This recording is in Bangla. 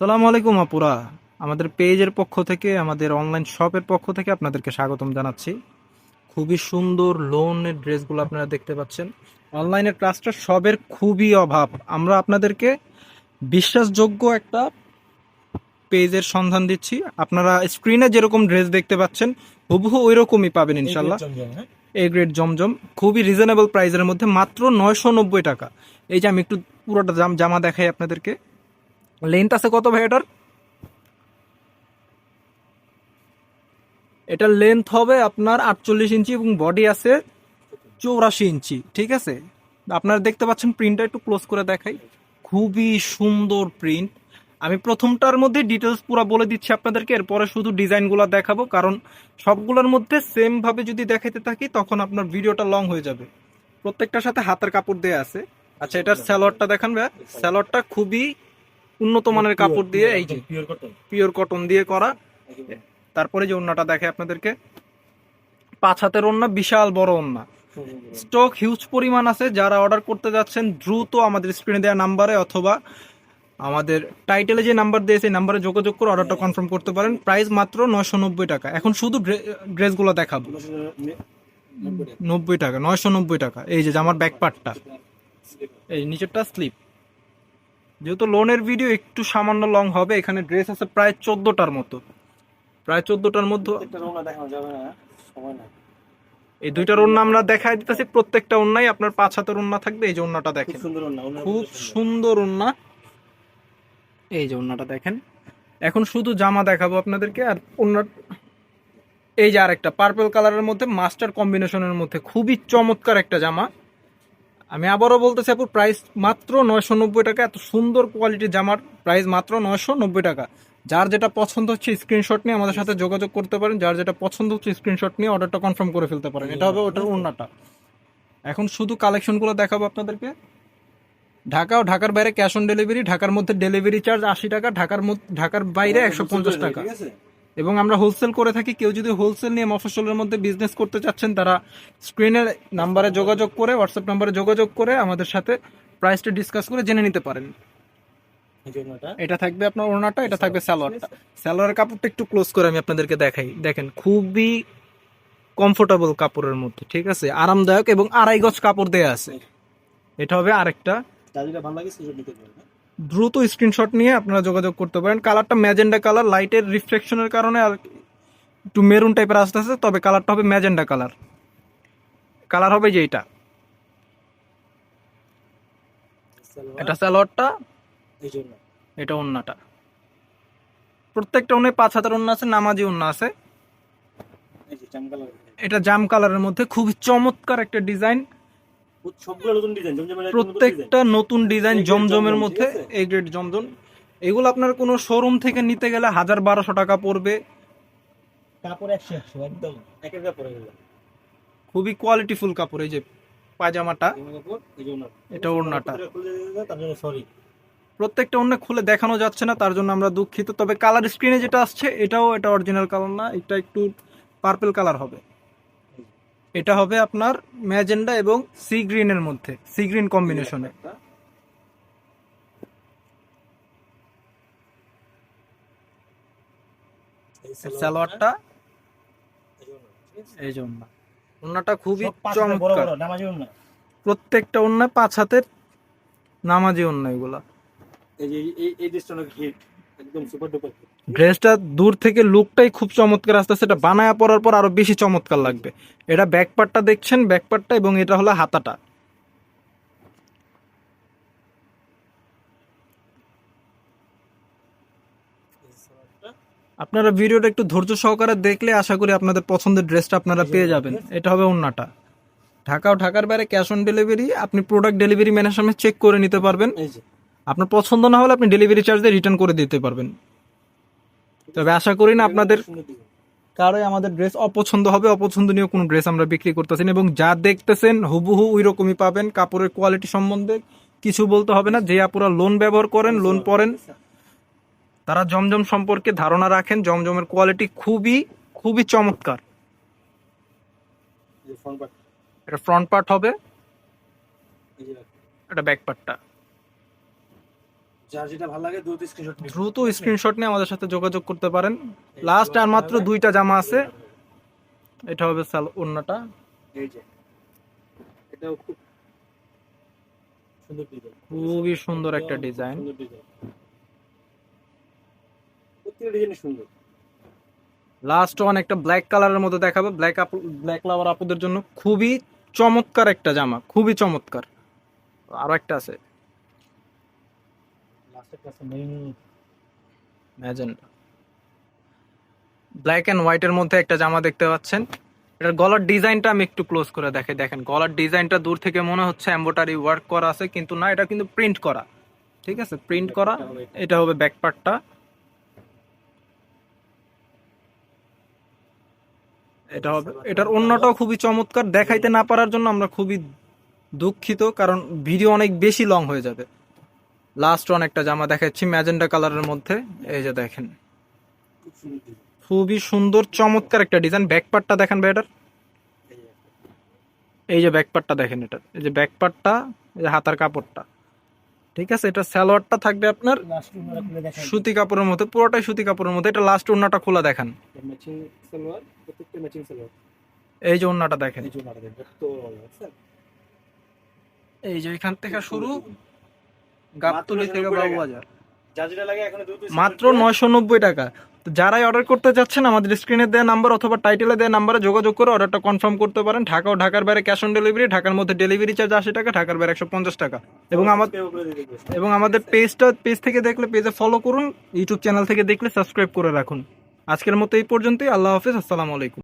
সালামু আলাইকুম আপুরা। আমাদের পেজের পক্ষ থেকে, আমাদের অনলাইন শপের পক্ষ থেকে আপনাদেরকে স্বাগতম জানাচ্ছি। খুবই সুন্দর লোনের ড্রেসগুলো আপনারা দেখতে পাচ্ছেন। অনলাইনের ট্রাস্টের সবের খুবই অভাব। আমরা আপনাদেরকে বিশ্বাসযোগ্য একটা পেজের সন্ধান দিচ্ছি। আপনারা স্ক্রিনে যেরকম ড্রেস দেখতে পাচ্ছেন হুবহু ওই রকমই পাবেন ইনশাল্লাহ। এ গ্রেড জমজম খুবই রিজনেবল প্রাইসের মধ্যে মাত্র 990 টাকা। এই যে আমি একটু পুরোটা জামা দেখাই আপনাদেরকে। লেন্থ আছে কত ভাই এটার? এটার লেন্থ হবে আপনার 48 ইঞ্চি এবং বডি আছে 84 ইঞ্চি। ঠিক আছে, আপনারা দেখতে পাচ্ছেন প্রিন্টটা একটু ক্লোজ করে দেখাই। খুবই সুন্দর প্রিন্ট। আমি প্রথমটার মধ্যে ডিটেলস পুরো বলে দিচ্ছি আপনাদেরকে, এরপরে শুধু ডিজাইনগুলো দেখাবো, কারণ সবগুলোর মধ্যে সেম ভাবে যদি দেখাইতে থাকি তখন আপনার ভিডিওটা লং হয়ে যাবে। প্রত্যেকটার সাথে হাতের কাপড় দেয়া আছে। আচ্ছা, এটার স্যালোয়ারটা দেখান ভাই। স্যালোয়ারটা খুবই উন্নত মানের কাপড় দিয়ে, এই যে পিওর কটন দিয়ে করা। তারপরে যে ওড়নাটা দেখে আপনাদেরকে, 5 হাতের ওড়না, বিশাল বড় ওড়না। স্টক হিউজ পরিমাণ আছে। যারা অর্ডার করতে যাচ্ছেন দ্রুত আমাদের স্ক্রিনে দেওয়া নাম্বারে অথবা আমাদের টাইটেলে যে নাম্বার দিয়েছে এই নাম্বারে যোগাযোগ করে অর্ডারটা কনফার্ম করতে পারেন। প্রাইস মাত্র 990 টাকা। এখন শুধু ড্রেসগুলো দেখাবো। 90 টাকা, 990 টাকা। এই যে আমার ব্যাক পার্টটা, এই নিচেরটা স্লিপ। যেহেতু লোনের ভিডিও একটু সামান্য লং হবে, এখানে ড্রেস আছে প্রায় 14টার মতো। প্রায় 14টার মধ্যে এই দুইটার ওড়না আমরা দেখাই দিতেছি। প্রত্যেকটা ওড়নাই আপনার 5 হাতের ওড়না থাকবে। এই যে ওড়নাটা দেখেন, খুব সুন্দর ওড়না। এই যে ওড়নাটা দেখেন। এখন শুধু জামা দেখাবো আপনাদেরকে। আর ওড়না, এই যে আরেকটা পার্পল কালারের মধ্যে মাস্টার কম্বিনেশনের মধ্যে খুবই চমৎকার একটা জামা। আমি আবারও বলতেছি আপু, প্রাইস মাত্র 990 টাকা। এত সুন্দর কোয়ালিটির জামার প্রাইস মাত্র 990 টাকা। যার যেটা পছন্দ হচ্ছে স্ক্রিনশট নিয়ে আমাদের সাথে যোগাযোগ করতে পারেন। যার যেটা পছন্দ হচ্ছে স্ক্রিনশট নিয়ে অর্ডারটা কনফার্ম করে ফেলতে পারেন। এটা হবে ওটার ওড়নাটা। এখন শুধু কালেকশনগুলো দেখাবো আপনাদেরকে। ঢাকা ও ঢাকার বাইরে ক্যাশ অন ডেলিভারি। ঢাকার মধ্যে ডেলিভারি চার্জ 80 টাকা, ঢাকার বাইরে 150 টাকা। এবং আমরা হোলসেল করে থাকি। কেউ যদি হোলসেল নিয়ে মফস্বলের মধ্যে বিজনেস করতে চাচ্ছেন, তারা স্ক্রিনের নাম্বারে যোগাযোগ করে, হোয়াটসঅ্যাপ নাম্বারে যোগাযোগ করে আমাদের সাথে প্রাইসটা ডিসকাস করে জেনে নিতে পারেন। এটা থাকবে আপনার ওড়নাটা, এটা থাকবে সালোয়ারটা। সালোয়ারের কাপড়টা একটু ক্লোজ করে আমি আপনাদেরকে দেখাই। দেখেন, খুবই কমফোর্টেবল কাপড়ের মধ্যে, ঠিক আছে, আরামদায়ক এবং 2.5 গজ কাপড় দেয়া আছে। এটা হবে আরেকটা। দ্রুত স্ক্রিনশট নিয়ে আপনারা যোগাযোগ করতে পারেন। কালারটা ম্যাজেন্ডা কালার, লাইটের রিফ্লেকশনের কারণে আর একটু মেরুন টাইপের আসতেছে, তবে কালারটা হবে ম্যাজেন্ডা কালার। কালার হবে যে এটা সালোয়ারটা, এটা ওন্নাটা। প্রত্যেকটা ওন্নায় 5 হাতের ওন্না আছে, নামাজি ওন্না আছে। এটা জাম কালারের মধ্যে খুবই চমৎকার একটা ডিজাইন। প্রত্যেকটা নতুন ডিজাইন জমজমের মধ্যে, এই গ্রেড জমজম। এগুলো আপনার কোনো শোরুম থেকে নিতে গেলে 1000-1200 টাকা পড়বে। খুবই কোয়ালিটিফুল কাপড়। এই যে পায়জামাটা, এটা ওড়নাটা। প্রত্যেকটা ওড়না খুলে দেখানো যাচ্ছে না, তার জন্য আমরা দুঃখিত। তবে কালার স্ক্রিনে যেটা আসছে এটা অরিজিনাল কালার না, এটা একটু পার্পল কালার হবে। এটা হবে আপনার ম্যাজেন্ডা এবং সি গ্রিনের মধ্যে, সি গ্রিন কম্বিনেশনে। সালোয়ারটা, এই যে ওড়না। ওড়নাটা খুবই চমৎকার। প্রত্যেকটা ওড়না 5 হাতের নামাজি ওড়না এগুলা। ড্রেসটা দূর থেকে লুকটাই খুব চমৎকার আসতে, সেটা বানায়া পরার পর আরো বেশি চমৎকার লাগবে। এটা ব্যাক পার্টটা দেখছেন, ব্যাক পার্টটা, এবং এটা হলো হাতাটা। আপনারা ভিডিওটা একটু ধৈর্য সহকারে দেখলে আশা করি আপনাদের পছন্দের ড্রেসটা আপনারা পেয়ে যাবেন। এটা হবে ওড়নাটা। ঢাকা ও ঢাকার বাইরে ক্যাশ অন ডেলিভারি। আপনি প্রোডাক্ট ডেলিভারি ম্যানের সামনে চেক করে নিতে পারবেন। আপনার পছন্দ না হলে আপনি ডেলিভারি চার্জ দিয়ে রিটার্ন করে দিতে পারবেন। তবে আশা করি না আপনাদের কারোই আমাদের ড্রেস অপছন্দ হবে। অপছন্দনীয় কোনো ড্রেস আমরা বিক্রি করতেছি না, এবং যা দেখতেছেন হুবহু ওই রকমই পাবেন। কাপড়ের কোয়ালিটি সম্বন্ধে কিছু বলতে হবে না। যে আপুরা লোন ব্যবহার করেন, লোন পড়েন, তারা জমজম সম্পর্কে ধারণা রাখেন। জমজমের কোয়ালিটি খুবই খুবই চমৎকার। এটা ফ্রন্ট পার্ট হবে, এটা ব্যাক পার্টটা। যার যেটা ভালো লাগে দ্রুত স্ক্রিনশট নিয়ে আমাদের সাথে যোগাযোগ করতে পারেন। লাস্ট আর মাত্র 2টা জামা আছে। এটা হবে ওড়নাটা। এই যে এটাও খুব সুন্দর ডিজাইন, খুবই সুন্দর একটা ডিজাইন। সুন্দর ডিজাইন, প্রত্যেকটা ডিজাইন সুন্দর। লাস্ট ওয়ান একটা ব্ল্যাক কালারের মধ্যে দেখাবে, ব্ল্যাক লাভার আপুদের জন্য খুবই চমৎকার একটা জামা, খুবই চমৎকার। আরো একটা আছে লাস্টের কাছে মেইন ম্যাজেন্টা, ব্ল্যাক এন্ড হোয়াইটের মধ্যে একটা জামা দেখতে পাচ্ছেন। এটার গলার ডিজাইনটা আমি একটু ক্লোজ করে দেখেন, গলার ডিজাইনটা দূর থেকে মনে হচ্ছে এমব্রয়ডারি ওয়ার্ক করা আছে, কিন্তু না, এটা কিন্তু প্রিন্ট করা। ঠিক আছে, প্রিন্ট করা। এটা হবে ব্যাক পার্টটা। এটা হবে, এটার ওড়নাটাও খুবই চমৎকার। দেখাইতে না পারার জন্য আমরা খুবই দুঃখিত, কারণ ভিডিও অনেক বেশি লং হয়ে যাবে। লাস্ট ওয়ান একটা জামা দেখাচ্ছি ম্যাজেন্টা কালারের মধ্যে। এই যে দেখেন, খুব সুন্দর ডিজাইন। খুবই সুন্দর চমৎকার একটা ডিজাইন। ব্যাক পার্টটা দেখেন ভাই এটার, এই যে ব্যাক পার্টটা দেখেন, এটার এই যে ব্যাক পার্টটা, এই যে হাতার কাপড়টা। ঠিক আছে, এটা সালোয়ারটা থাকবে আপনার লাস্ট ওনারা খুলে দেখাই সুতি কাপড়ের মধ্যে, পুরোটাই সুতি কাপড়ের মধ্যে। এটা লাস্ট ওড়নাটা খোলা দেখান। ম্যাচিং সালোয়ার, প্রত্যেকটা ম্যাচিং সালোয়ার। এই যে ওড়নাটা দেখেন, এই যে ওনারা দেখেন তো ভালো লাগছে। এই যে এখান থেকে শুরু, গাবতলী থেকে বাবুবাজার, যার যেটা লাগে এখন দ্রুত মাত্র 990 টাকা। তো যারাই অর্ডার করতে যাচ্ছেন আমাদের স্ক্রিনে দেওয়া নাম্বার অথবা টাইটেলে দেওয়া নাম্বারে যোগাযোগ করে অর্ডারটা কনফার্ম করতে পারেন। ঢাকা ও ঢাকার বাইরে ক্যাশ অন ডেলিভারি, ঢাকার মধ্যে ডেলিভারি চার্জ 80 টাকা, ঢাকার বাইরে 150 টাকা। এবং আমাদের পেজ থেকে দেখলে পেজে ফলো করুন, ইউটিউব চ্যানেল থেকে দেখলে সাবস্ক্রাইব করে রাখুন। আজকের মতো এই পর্যন্তই। আল্লাহ হাফেজ, আসসালামু আলাইকুম।